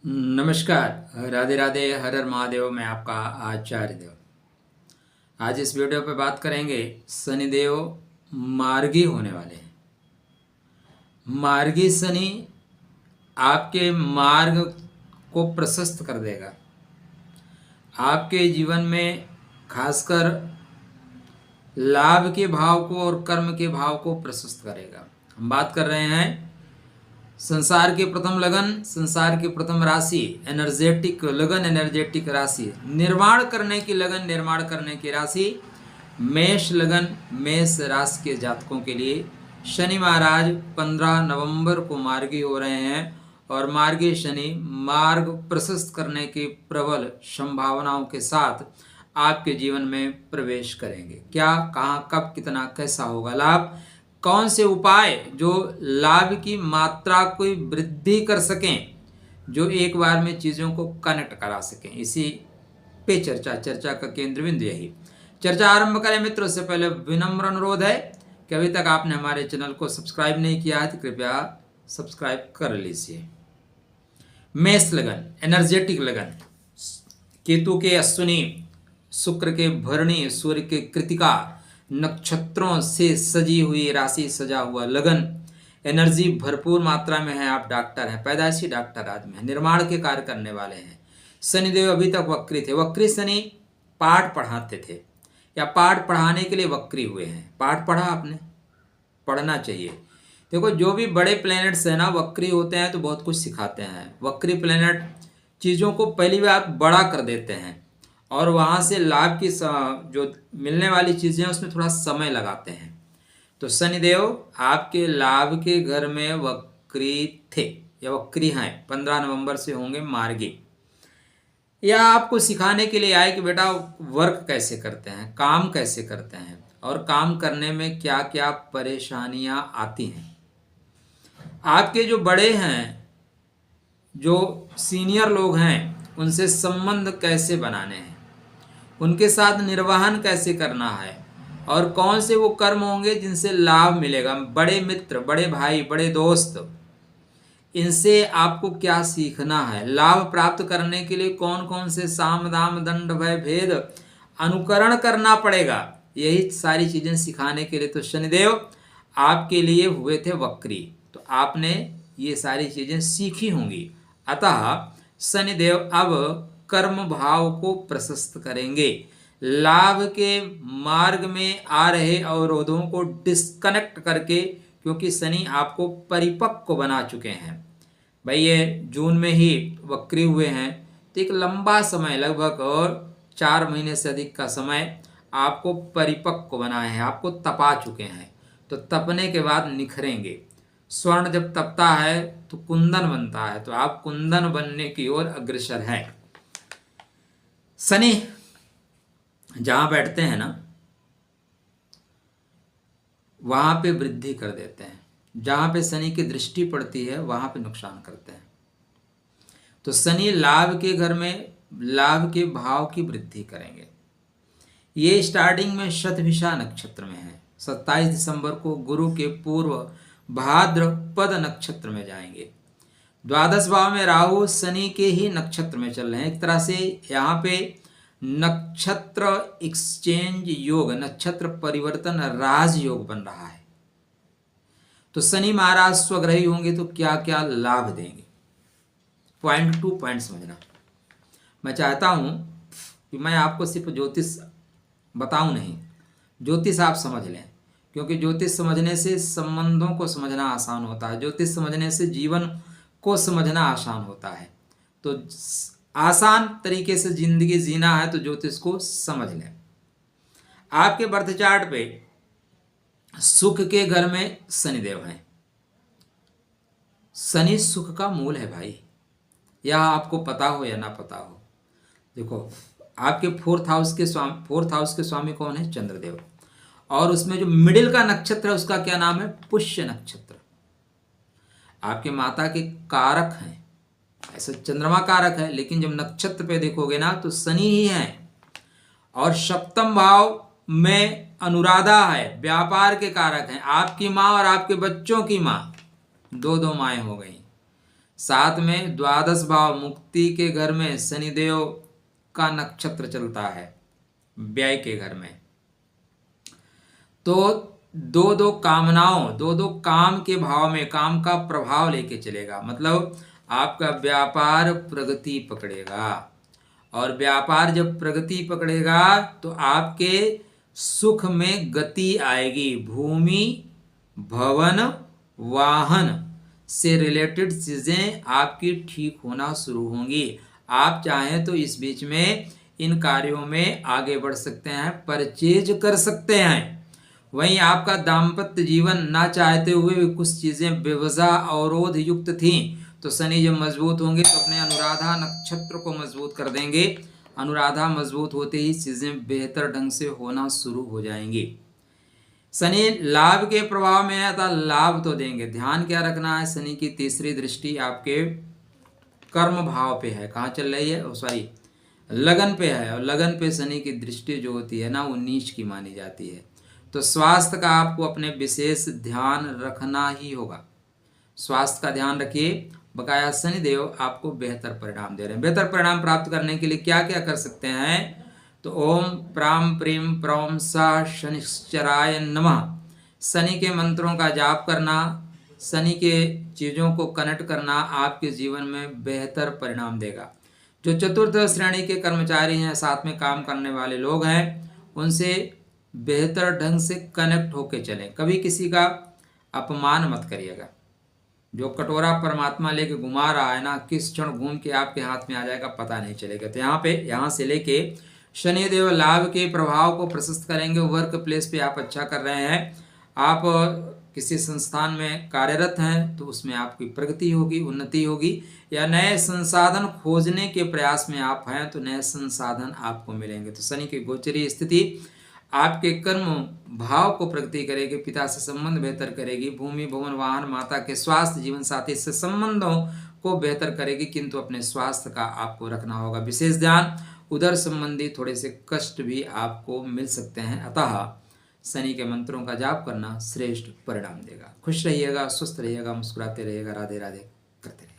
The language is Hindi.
नमस्कार, राधे राधे, हर हर महादेव। मैं आपका आचार्य देव। आज इस वीडियो पे बात करेंगे शनिदेव मार्गी होने वाले हैं। मार्गी शनि आपके मार्ग को प्रशस्त कर देगा। आपके जीवन में खासकर लाभ के भाव को और कर्म के भाव को प्रशस्त करेगा। हम बात कर रहे हैं संसार के प्रथम लगन, संसार की प्रथम राशि, एनर्जेटिक लगन, एनर्जेटिक राशि, निर्माण करने की लगन, निर्माण करने की राशि, मेष लगन, मेष राशि के जातकों के लिए शनि महाराज 15 नवंबर को मार्गी हो रहे हैं और मार्गी शनि मार्ग प्रशस्त करने की प्रबल संभावनाओं के साथ आपके जीवन में प्रवेश करेंगे। क्या, कहाँ, कब, कितना, कैसा होगा लाभ, कौन से उपाय जो लाभ की मात्रा को वृद्धि कर सकें, जो एक बार में चीज़ों को कनेक्ट करा सकें, इसी पे चर्चा का केंद्र बिंदु यही। चर्चा आरंभ करें मित्रों, उससे पहले विनम्र अनुरोध है कि अभी तक आपने हमारे चैनल को सब्सक्राइब नहीं किया है तो कृपया सब्सक्राइब कर लीजिए। मेष लगन, एनर्जेटिक लगन, केतु के अश्विनी, शुक्र के भरणी, सूर्य के कृतिका नक्षत्रों से सजी हुई राशि, सजा हुआ लगन, एनर्जी भरपूर मात्रा में है। आप डॉक्टर हैं, पैदाइशी डॉक्टर आदमी हैं, निर्माण के कार्य करने वाले हैं। शनिदेव अभी तक वक्री थे, वक्री शनि पाठ पढ़ाते थे या पाठ पढ़ाने के लिए वक्री हुए हैं। पाठ पढ़ा आपने, पढ़ना चाहिए। देखो, जो भी बड़े प्लैनेट्स हैं ना वक्री होते हैं तो बहुत कुछ सिखाते हैं। वक्री प्लैनेट चीज़ों को पहली बार बड़ा कर देते हैं और वहाँ से लाभ की जो मिलने वाली चीज़ें हैं उसमें थोड़ा समय लगाते हैं। तो शनिदेव आपके लाभ के घर में वक्री थे या वक्री हैं, 15 नवंबर से होंगे मार्गी। या आपको सिखाने के लिए आए कि बेटा वर्क कैसे करते हैं, काम कैसे करते हैं और काम करने में क्या क्या परेशानियां आती हैं। आपके जो बड़े हैं, जो सीनियर लोग हैं, उनसे संबंध कैसे बनाने हैं, उनके साथ निर्वहन कैसे करना है और कौन से वो कर्म होंगे जिनसे लाभ मिलेगा। बड़े मित्र, बड़े भाई, बड़े दोस्त, इनसे आपको क्या सीखना है। लाभ प्राप्त करने के लिए कौन कौन से साम दाम दंड भय भेद अनुकरण करना पड़ेगा, यही सारी चीज़ें सिखाने के लिए तो शनिदेव आपके लिए हुए थे वक्री। तो आपने ये सारी चीज़ें सीखी होंगी। अतः शनिदेव अब कर्म भाव को प्रशस्त करेंगे। लाभ के मार्ग में आ रहे अवरोधों को डिस्कनेक्ट करके, क्योंकि शनि आपको परिपक्व बना चुके हैं भाई। ये जून में ही वक्री हुए हैं तो एक लंबा समय, लगभग और 4 महीने से अधिक का समय आपको परिपक्व बनाए हैं, आपको तपा चुके हैं। तो तपने के बाद निखरेंगे। स्वर्ण जब तपता है तो कुंदन बनता है, तो आप कुंदन बनने की ओर अग्रसर हैं। शनि जहां बैठते हैं ना वहां पे वृद्धि कर देते हैं, जहां पे शनि की दृष्टि पड़ती है वहां पे नुकसान करते हैं। तो शनि लाभ के घर में लाभ के भाव की वृद्धि करेंगे। ये स्टार्टिंग में शतभिषा नक्षत्र में है। 27 दिसंबर को गुरु के पूर्व भाद्रपद नक्षत्र में जाएंगे। द्वादश भाव में राहु शनि के ही नक्षत्र में चल रहे हैं। एक तरह से यहाँ पे नक्षत्र एक्सचेंज योग, नक्षत्र परिवर्तन राज योग बन रहा है। तो शनि महाराज स्वग्रही होंगे तो क्या क्या लाभ देंगे, पॉइंट टू पॉइंट समझना। मैं चाहता हूं कि मैं आपको सिर्फ ज्योतिष बताऊं नहीं, ज्योतिष आप समझ लें, क्योंकि ज्योतिष समझने से संबंधों को समझना आसान होता है। ज्योतिष समझने से जीवन को समझना आसान होता है। तो आसान तरीके से जिंदगी जीना है तो ज्योतिष को समझ लें। आपके बर्थ चार्ट पे सुख के घर में शनिदेव हैं। शनि सुख का मूल है भाई, यह आपको पता हो या ना पता हो। देखो, आपके फोर्थ हाउस के स्वामी कौन है? चंद्रदेव। और उसमें जो मिडिल का नक्षत्र है उसका क्या नाम है? पुष्य नक्षत्र। आपके माता के कारक हैं, ऐसे चंद्रमा कारक है, लेकिन जब नक्षत्र पे देखोगे ना तो शनि ही है। और सप्तम भाव में अनुराधा है, व्यापार के कारक हैं। आपकी माँ और आपके बच्चों की माँ, दो माएँ हो गई। साथ में द्वादश भाव मुक्ति के घर में शनिदेव का नक्षत्र चलता है, व्यय के घर में। तो दो दो कामनाओं, दो दो काम के भाव में काम का प्रभाव लेके चलेगा। मतलब आपका व्यापार प्रगति पकड़ेगा, और व्यापार जब प्रगति पकड़ेगा तो आपके सुख में गति आएगी। भूमि, भवन, वाहन से रिलेटेड चीज़ें आपकी ठीक होना शुरू होंगी। आप चाहें तो इस बीच में इन कार्यों में आगे बढ़ सकते हैं, परचेज कर सकते हैं। वहीं आपका दाम्पत्य जीवन ना चाहते हुए भी कुछ चीज़ें बेवजह अवरोध युक्त थीं, तो शनि जब मजबूत होंगे तो अपने अनुराधा नक्षत्र को मजबूत कर देंगे। अनुराधा मजबूत होते ही चीज़ें बेहतर ढंग से होना शुरू हो जाएंगी। शनि लाभ के प्रभाव में है तो लाभ तो देंगे। ध्यान क्या रखना है, शनि की तीसरी दृष्टि आपके कर्म भाव पे है। कहाँ चल रही है? सॉरी, लगन पे है, और लगन पे शनि की दृष्टि जो होती है ना, वो नीच की मानी जाती है। तो स्वास्थ्य का आपको अपने विशेष ध्यान रखना ही होगा। स्वास्थ्य का ध्यान रखिए। बकाया शनिदेव आपको बेहतर परिणाम दे रहे हैं। बेहतर परिणाम प्राप्त करने के लिए क्या क्या कर सकते हैं? तो ओम प्राम प्रीम प्रौम सा शनिश्चराय नमः, शनि के मंत्रों का जाप करना, शनि के चीज़ों को कनेक्ट करना आपके जीवन में बेहतर परिणाम देगा। जो चतुर्थ श्रेणी के कर्मचारी हैं, साथ में काम करने वाले लोग हैं, उनसे बेहतर ढंग से कनेक्ट होके चलें। कभी किसी का अपमान मत करिएगा। जो कटोरा परमात्मा लेके घुमा रहा है ना, किस क्षण घूम के आपके हाथ में आ जाएगा पता नहीं चलेगा। तो यहाँ से लेके शनिदेव लाभ के प्रभाव को प्रशस्त करेंगे। वर्क प्लेस पे आप अच्छा कर रहे हैं, आप किसी संस्थान में कार्यरत हैं तो उसमें आपकी प्रगति होगी, उन्नति होगी, या नए संसाधन खोजने के प्रयास में आप हैं तो नए संसाधन आपको मिलेंगे। तो शनि की गोचरी स्थिति आपके कर्म भाव को प्रगति करेगी, पिता से संबंध बेहतर करेगी, भूमि, भवन, वाहन, माता के स्वास्थ्य, जीवन साथी से संबंधों को बेहतर करेगी। किंतु अपने स्वास्थ्य का आपको रखना होगा विशेष ध्यान। उधर संबंधी थोड़े से कष्ट भी आपको मिल सकते हैं, अतः शनि के मंत्रों का जाप करना श्रेष्ठ परिणाम देगा। खुश रहिएगा, स्वस्थ रहिएगा, मुस्कुराते रहिएगा, राधे राधे करते रहिएगा।